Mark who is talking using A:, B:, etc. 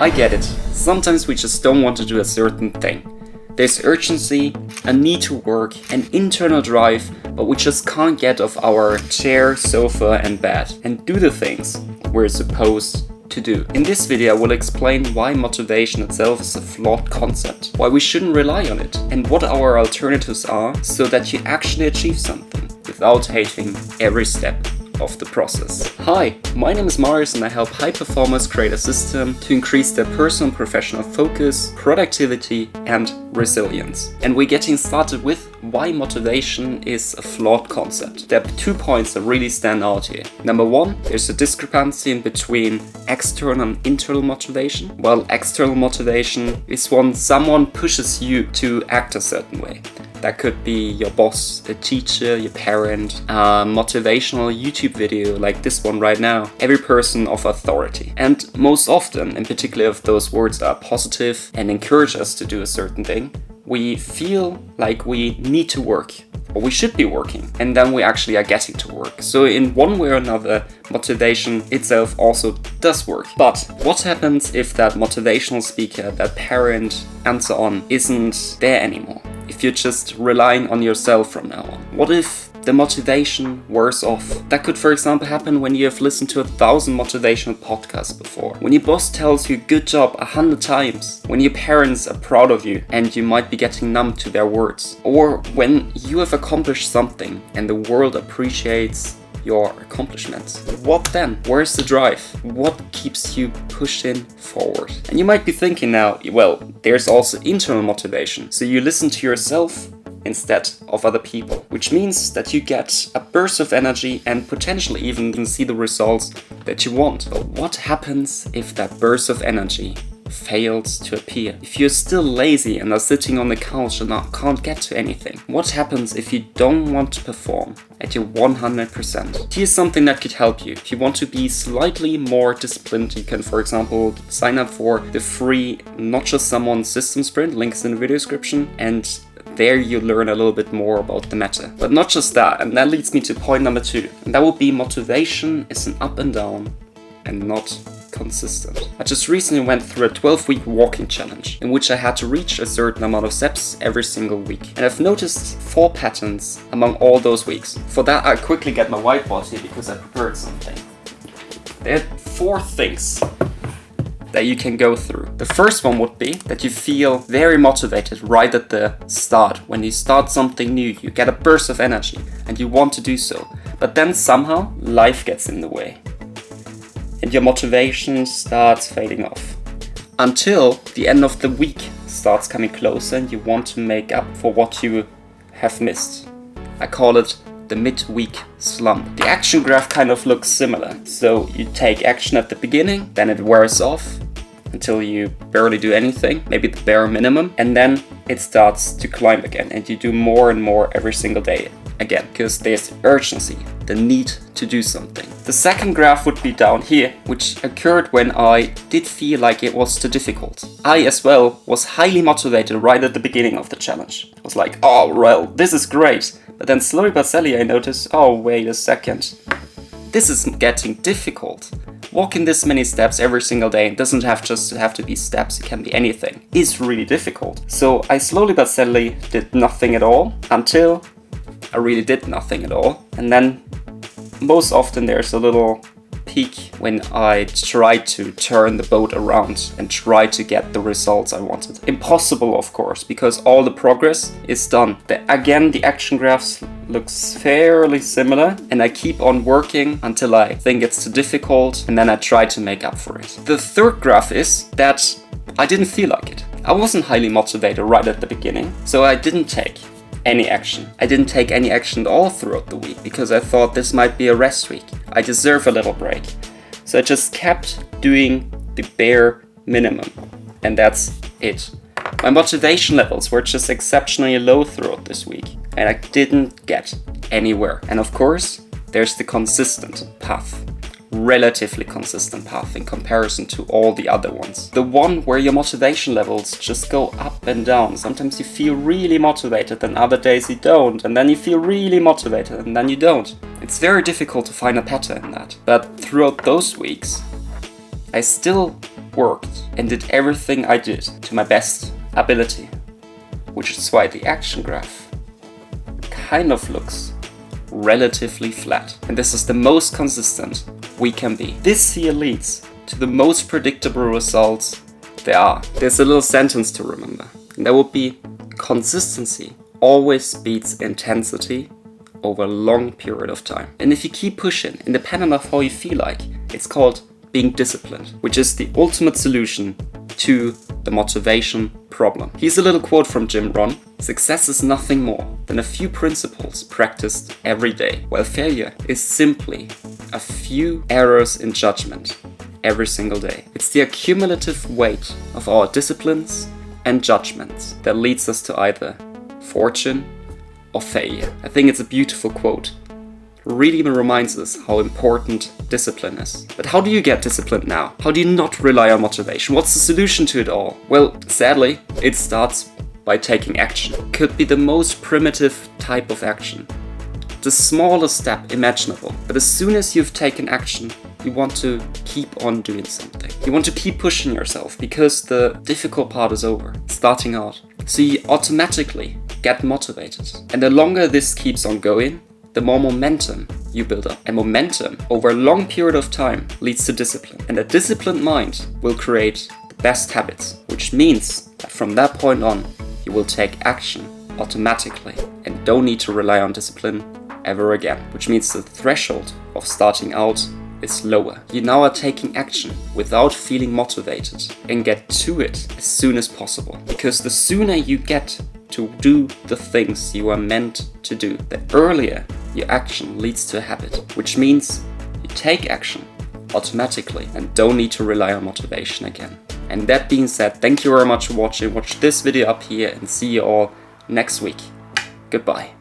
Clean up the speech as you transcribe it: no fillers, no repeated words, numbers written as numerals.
A: I get it. Sometimes we just don't want to do a certain thing. There's urgency, a need to work, an internal drive, but we just can't get off our chair, sofa and bed and do the things we're supposed to do. In this video I will explain why motivation itself is a flawed concept, why we shouldn't rely on it, and what our alternatives are so that you actually achieve something without hating every step of the process. Hi, my name is Marius and I help high performers create a system to increase their personal and professional focus, productivity and resilience. And we're getting started with why motivation is a flawed concept. There are 2 points that really stand out here. Number one, there's a discrepancy in between external and internal motivation. Well, external motivation is when someone pushes you to act a certain way. That could be your boss, a teacher, your parent, a motivational YouTube video like this one right now. Every person of authority. And most often, in particular if those words are positive and encourage us to do a certain thing, we feel like we need to work, or we should be working, and then we actually are getting to work. So in one way or another, motivation itself also does work. But what happens if that motivational speaker, that parent, and so on, isn't there anymore? If you're just relying on yourself from now on? What if the motivation wears off? That could, for example, happen when you have listened to 1,000 motivational podcasts before. When your boss tells you good job 100 times. When your parents are proud of you and you might be getting numb to their words. Or when you have accomplished something and the world appreciates your accomplishments. What then? Where's the drive? What keeps you pushing forward? And you might be thinking now, well, there's also internal motivation. So you listen to yourself instead of other people, which means that you get a burst of energy and potentially even see the results that you want. But what happens if that burst of energy fails to appear? If you're still lazy and are sitting on the couch and can't get to anything? What happens if you don't want to perform at your 100%? Here's something that could help you. If you want to be slightly more disciplined, you can, for example, sign up for the free Not Just Someone System Sprint, links in the video description, and there you learn a little bit more about the matter. But not just that, and that leads me to point number 2, and that would be motivation is an up and down and not consistent. I just recently went through a 12-week walking challenge in which I had to reach a certain amount of steps every single week. And I've noticed 4 patterns among all those weeks. For that, I quickly get my whiteboard here because I prepared something. There are 4 things that you can go through. The first one would be that you feel very motivated right at the start. When you start something new, you get a burst of energy and you want to do so. But then somehow life gets in the way and your motivation starts fading off until the end of the week starts coming closer and you want to make up for what you have missed. I call it the midweek slump. The action graph kind of looks similar. So you take action at the beginning, then it wears off until you barely do anything, maybe the bare minimum, and then it starts to climb again and you do more and more every single day again, because there's urgency, the need to do something. The second graph would be down here, which occurred when I did feel like it was too difficult. I as well was highly motivated right at the beginning of the challenge. I was like, oh well, this is great. But then slowly but steadily I noticed, oh wait a second, this is getting difficult. Walking this many steps every single day, it doesn't have to be steps, it can be anything, is really difficult. So I slowly but steadily did nothing at all until I really did nothing at all. And then most often there's a little peak when I try to turn the boat around and try to get the results I wanted. Impossible, of course, because all the progress is done. Again, the action graphs looks fairly similar and I keep on working until I think it's too difficult and then I try to make up for it. The third graph is that I didn't feel like it. I wasn't highly motivated right at the beginning, so I didn't take any action. I didn't take any action at all throughout the week because I thought this might be a rest week. I deserve a little break. So I just kept doing the bare minimum and that's it. My motivation levels were just exceptionally low throughout this week and I didn't get anywhere. And of course, there's the consistent path. Relatively consistent path in comparison to all the other ones. The one where your motivation levels just go up and down. Sometimes you feel really motivated and other days you don't, and then you feel really motivated and then you don't. It's very difficult to find a pattern in that. But throughout those weeks, I still worked and did everything I did to my best ability. Which is why the action graph kind of looks relatively flat. And this is the most consistent we can be. This here leads to the most predictable results there are. There's a little sentence to remember, and that would be: consistency always beats intensity over a long period of time. And if you keep pushing, independent of how you feel like, it's called being disciplined, which is the ultimate solution to the motivation problem. Here's a little quote from Jim Rohn: success is nothing more than a few principles practiced every day, while failure is simply a few errors in judgment every single day. It's the accumulative weight of our disciplines and judgments that leads us to either fortune or failure. I think it's a beautiful quote. It really reminds us how important discipline is. But how do you get disciplined now? How do you not rely on motivation? What's the solution to it all? Well, sadly, it starts by taking action. It could be the most primitive type of action, the smallest step imaginable. But as soon as you've taken action, you want to keep on doing something. You want to keep pushing yourself because the difficult part is over, starting out. So you automatically get motivated. And the longer this keeps on going, the more momentum you build up. And momentum over a long period of time leads to discipline. And a disciplined mind will create the best habits, which means that from that point on, you will take action automatically and don't need to rely on discipline ever again. Which means the threshold of starting out is lower. You now are taking action without feeling motivated and get to it as soon as possible. Because the sooner you get to do the things you are meant to do, the earlier your action leads to a habit, which means you take action automatically and don't need to rely on motivation again. And that being said, thank you very much for watching. Watch this video up here and see you all next week. Goodbye.